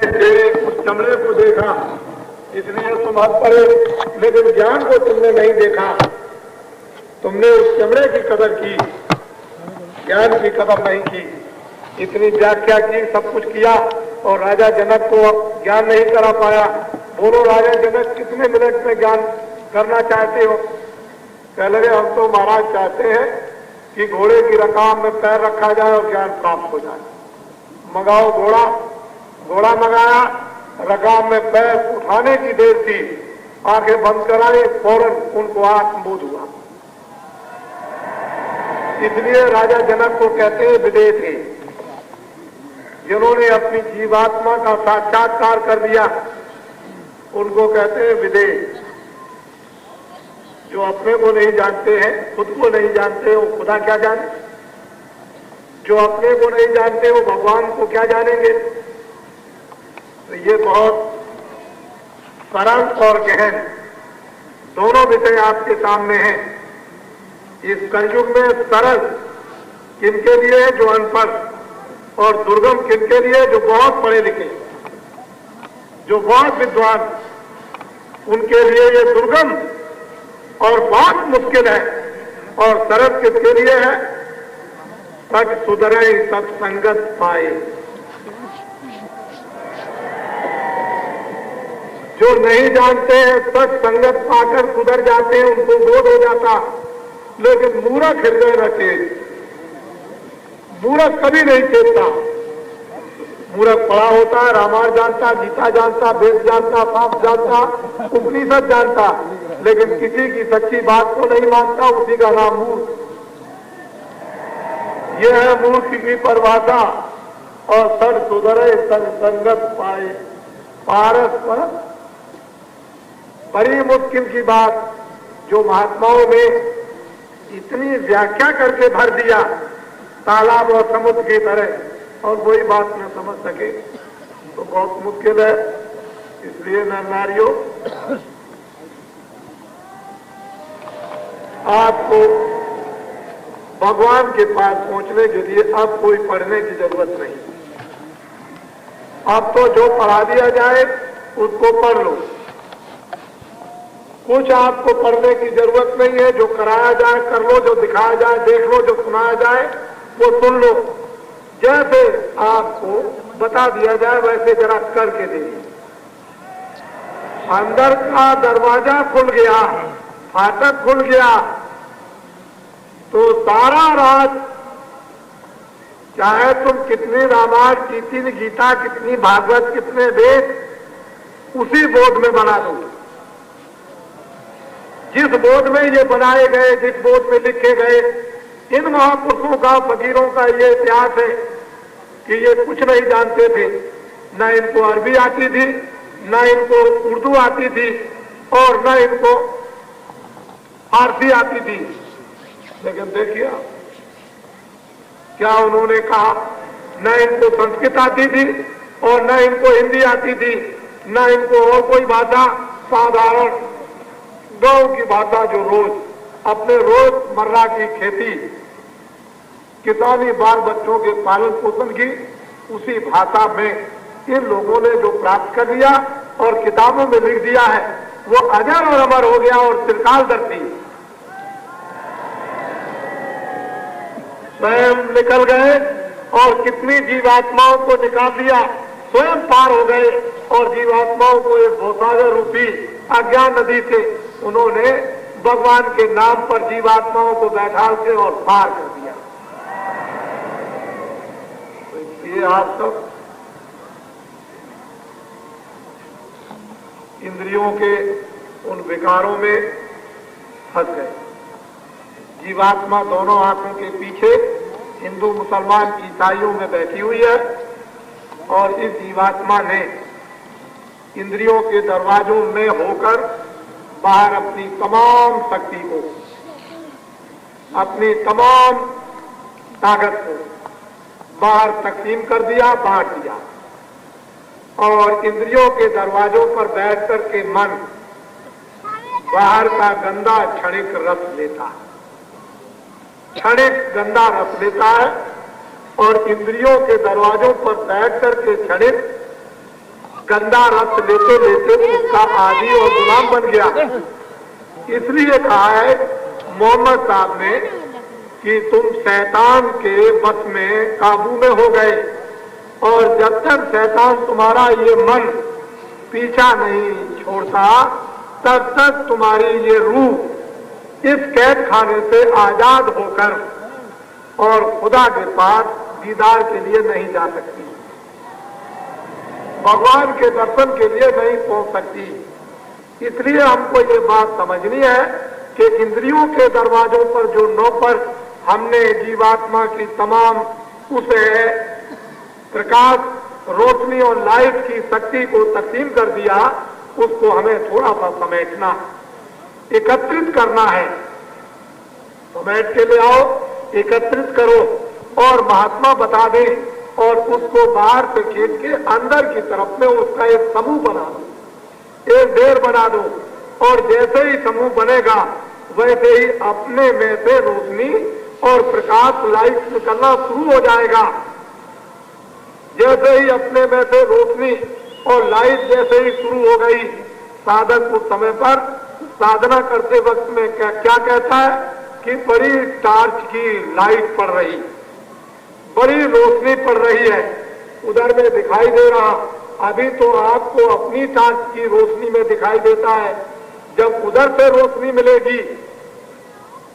उस चमड़े को देखा इसलिए तुम हंस पड़े, लेकिन ज्ञान को तुमने नहीं देखा। तुमने उस चमड़े की कदर की, ज्ञान की कदर नहीं की। इतनी व्याख्या की, सब कुछ किया और राजा जनक को ज्ञान नहीं करा पाया। बोलो राजा जनक, कितने मिनट में ज्ञान करना चाहते हो? कह लगे हम तो महाराज चाहते हैं कि घोड़े की रकाम में पैर रखा जाए और ज्ञान प्राप्त हो जाए। मंगाओ घोड़ा। घोड़ा मंगाया, रकाम में पैर उठाने की देर थी, आंखें बंद कराई, फौरन उनको आत्मबोध हुआ। इसलिए राजा जनक को कहते हैं विदेह थे, जिन्होंने अपनी जीवात्मा का साक्षात्कार कर दिया उनको कहते हैं विदेह। जो अपने को नहीं जानते हैं, खुद को नहीं जानते, वो खुदा क्या जाने? जो अपने को नहीं जानते वो भगवान को क्या जानेंगे? तो ये बहुत सरल और गहन दोनों विषय आपके सामने हैं। इस कलयुग में सरल किनके लिए है? जो अनपढ़, और दुर्गम किनके लिए? जो बहुत पढ़े लिखे, जो बहुत विद्वान, उनके लिए ये दुर्गम और बहुत मुश्किल है। और सरल किसके लिए है? सच सुधरे सत्संगत पाए। जो नहीं जानते हैं सच संगत पाकर सुधर जाते हैं, उनको बोध हो जाता। लेकिन मूर्ख हृदय न चेत, मूर्ख कभी नहीं चेतता। मूर्ख पढ़ा होता है, रामायण जानता, गीता जानता, वेद जानता, पाप जानता, उपनिषद जानता, लेकिन किसी की सच्ची बात को नहीं मानता, उसी का नाम मूर्ख। यह है मूर्ख की परिभाषा। और सर सुधरे संगत पाए, पारस पर बड़ी मुश्किल की बात जो महात्माओं ने इतनी व्याख्या करके भर दिया तालाब और समुद्र की तरह, और वही बात न समझ सके तो बहुत मुश्किल है। इसलिए नर नारियों, आपको भगवान के पास पहुंचने के लिए अब कोई पढ़ने की जरूरत नहीं। अब तो जो पढ़ा दिया जाए उसको पढ़ लो। कुछ आपको पढ़ने की जरूरत नहीं है। जो कराया जाए कर लो, जो दिखाया जाए देख लो, जो सुनाया जाए वो सुन लो। जैसे आपको बता दिया जाए वैसे जरा करके देखिए। अंदर का दरवाजा खुल गया, फाटक खुल गया, तो सारा रात चाहे तुम कितनी रामायण, कितनी गीता, कितनी भागवत, कितने वेद, उसी बोध में बना दो। जिस बोध में ये बनाए गए, जिस बोध में लिखे गए, इन महापुरुषों का, फकीरों का ये इतिहास है कि ये कुछ नहीं जानते थे। न इनको अरबी आती थी, न इनको उर्दू आती थी, और न इनको फारसी आती थी। लेकिन देखिए क्या उन्होंने कहा, न इनको संस्कृत आती थी और न इनको हिंदी आती थी, न इनको और कोई भाषा, साधारण गांव की भाषा जो रोज अपने रोजमर्रा की खेती, किसानी, बाल बच्चों के पालन पोषण की, उसी भाषा में इन लोगों ने जो प्राप्त कर लिया और किताबों में लिख दिया है, वो अजर और अमर हो गया और चिरकालदर्शी। स्वयं निकल गए और कितनी जीवात्माओं को निकाल दिया, स्वयं पार हो गए और जीवात्माओं को एक भवसागर रूपी अज्ञान नदी से उन्होंने भगवान के नाम पर जीवात्माओं को बैठा के और पार कर दिया। तो ये आप सब इंद्रियों के उन विकारों में फंस गए। जीवात्मा दोनों आंखों के पीछे हिंदू, मुसलमान, ईसाइयों में बैठी हुई है, और इस जीवात्मा ने इंद्रियों के दरवाजों में होकर बाहर अपनी तमाम शक्ति को, अपनी तमाम ताकत को बाहर तकसीम कर दिया, बांट दिया। और इंद्रियों के दरवाजों पर बैठ करके मन बाहर का गंदा क्षणिक रस लेता है, क्षणिक गंदा रस लेता है, और इंद्रियों के दरवाजों पर बैठ करके क्षणिक गंदा रस लेते लेते उसका आदी और गुलाम बन गया। इसलिए कहा है मोहम्मद साहब ने कि तुम शैतान के बस में काबू में हो गए, और जब तक शैतान तुम्हारा ये मन पीछा नहीं छोड़ता तब तक तुम्हारी ये रूह इस कैद खाने से आजाद होकर और खुदा के पास दीदार के लिए नहीं जा सकती, भगवान के दर्शन के लिए नहीं पहुंच सकती। इसलिए हमको ये बात समझनी है कि इंद्रियों के दरवाजों पर जो नौकर हमने जीवात्मा की तमाम उसे प्रकाश, रोशनी और लाइट की शक्ति को तकसीम कर दिया, उसको हमें थोड़ा सा समेटना, एकत्रित करना है। समेट के ले आओ, एकत्रित करो और महात्मा बता दे, और उसको बाहर से खींच के अंदर की तरफ में उसका एक समूह बना दो, एक ढेर बना दो, और जैसे ही समूह बनेगा वैसे ही अपने में से रोशनी और प्रकाश, लाइट निकलना शुरू हो जाएगा। जैसे ही अपने में से रोशनी और लाइट जैसे ही शुरू हो गई, साधक उस समय पर साधना करते वक्त में क्या कहता है कि बड़ी टार्च की लाइट पड़ रही, बड़ी रोशनी पड़ रही है, उधर में दिखाई दे रहा। अभी तो आपको अपनी टार्च की रोशनी में दिखाई देता है, जब उधर से रोशनी मिलेगी,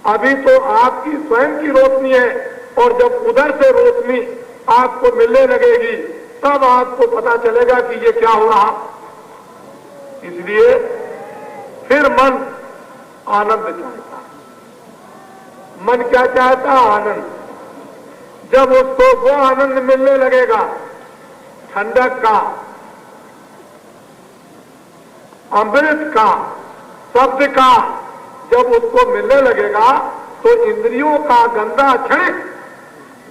अभी तो आपकी स्वयं की रोशनी है, और जब उधर से रोशनी आपको मिलने लगेगी तब आपको पता चलेगा कि ये क्या हो रहा। इसलिए फिर मन आनंद चाहता, मन क्या चाहता? आनंद। जब उसको वो आनंद मिलने लगेगा, ठंडक का, अमृत का, शब्द का, जब उसको मिलने लगेगा तो इंद्रियों का गंदा क्षणिक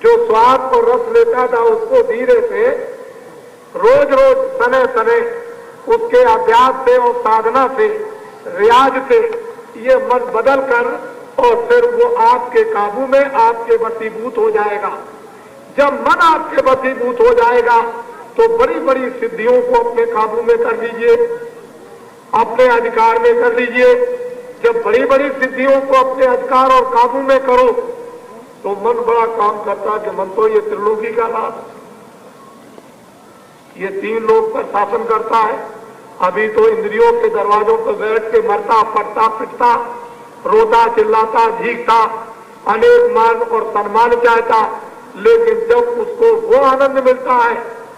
जो स्वाद और रस लेता था उसको धीरे से रोज रोज सने सने उसके अभ्यास से और साधना से, रियाज से ये मन बदल कर और फिर वो आपके काबू में, आपके वशीभूत हो जाएगा। जब मन आपके वशीभूत हो जाएगा तो बड़ी बड़ी सिद्धियों को अपने काबू में कर लीजिए, अपने अधिकार में कर लीजिए। जब बड़ी बड़ी सिद्धियों को अपने अधिकार और काबू में करो तो मन बड़ा काम करता है कि मन तो ये त्रिलोकी का लाभ, ये तीन लोक पर शासन करता है। अभी तो इंद्रियों के दरवाजों पर बैठ के मरता, पड़ता, पिटता, रोता, चिल्लाता, भीगता, अनेक मान और सम्मान चाहता, लेकिन जब उसको वो आनंद मिलता है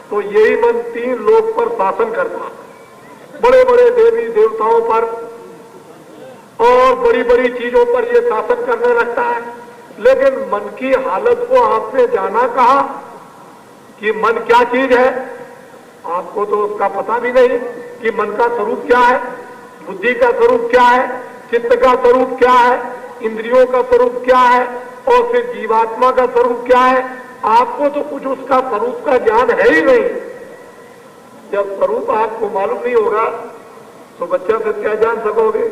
तो यही मन तीन लोक पर शासन करता है, बड़े बड़े देवी देवताओं पर और बड़ी बड़ी चीजों पर ये शासन करने लगता है। लेकिन मन की हालत को आपने जाना कहा कि मन क्या चीज है? आपको तो उसका पता भी नहीं कि मन का स्वरूप क्या है, बुद्धि का स्वरूप क्या है, चित्त का स्वरूप क्या है, इंद्रियों का स्वरूप क्या है, और फिर जीवात्मा का स्वरूप क्या है। आपको तो कुछ उसका स्वरूप का ज्ञान है ही नहीं। जब स्वरूप आपको मालूम नहीं होगा तो बच्चा फिर क्या जान सकोगे?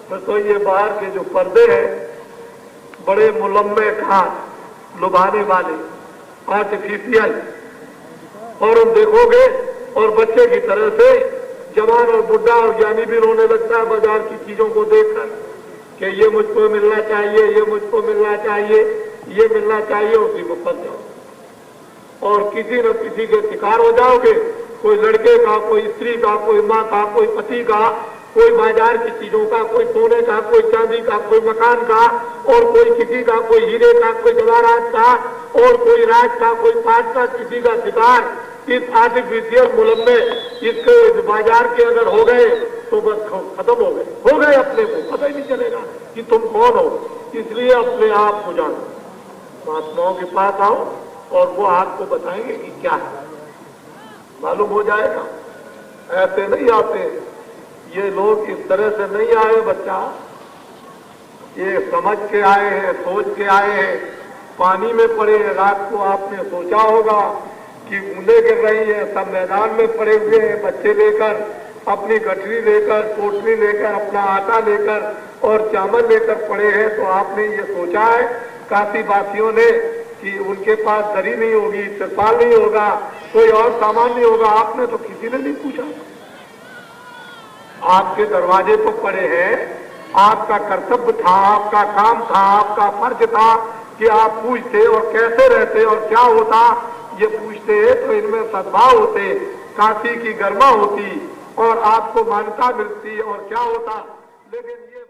फिर तो ये बाहर के जो पर्दे हैं, बड़े मुलम्मे खास, लुभाने वाले, आर्टिफिशियल, और उन देखोगे और बच्चे की तरह से जवान और बुढ़ा और ज्ञानी भी रोने लगता है बाजार की चीजों को देखकर कि ये मुझको मिलना चाहिए, ये मुझको मिलना चाहिए, ये मिलना चाहिए, उसी में फंस जाओ और किसी न किसी के शिकार हो जाओगे। कोई लड़के का, कोई स्त्री का, कोई माँ का, कोई पति का, कोई बाजार की चीजों का, कोई सोने का, कोई चांदी का, कोई मकान का, और कोई किसी का, कोई हीरे का, कोई जवाहरात का, और कोई राज का, कोई पाट का, किसी का शिकार इस आर्टिफिशियल मुल्क में इसके बाजार के अगर हो गए तो बस खत्म हो गए अपने को पता ही नहीं चलेगा कि तुम कौन हो। इसलिए अपने आप को जानो, महात्माओं के पास आओ और वो आपको बताएंगे कि क्या है, मालूम हो जाएगा। ऐसे नहीं आते ये लोग, इस तरह से नहीं आए बच्चा, ये समझ के आए हैं, सोच के आए हैं। पानी में पड़े रात को आपने सोचा होगा कि बूंदे गिर रही है, सब मैदान में पड़े हुए हैं, बच्चे लेकर, अपनी गठरी लेकर, पोटली लेकर, अपना आटा लेकर और चावल लेकर पड़े हैं। तो आपने ये सोचा है काशी वासियों ने कि उनके पास दरी नहीं होगी, तिरपाल नहीं होगा, कोई और सामान्य होगा, आपने तो किसी ने नहीं पूछा। आपके दरवाजे तो पड़े हैं, आपका कर्तव्य था, आपका काम था, आपका फर्ज था कि आप पूछते और कैसे रहते और क्या होता ये पूछते, तो इनमें सद्भाव होते, काशी की गरिमा होती और आपको मान्यता मिलती और क्या होता। लेकिन ये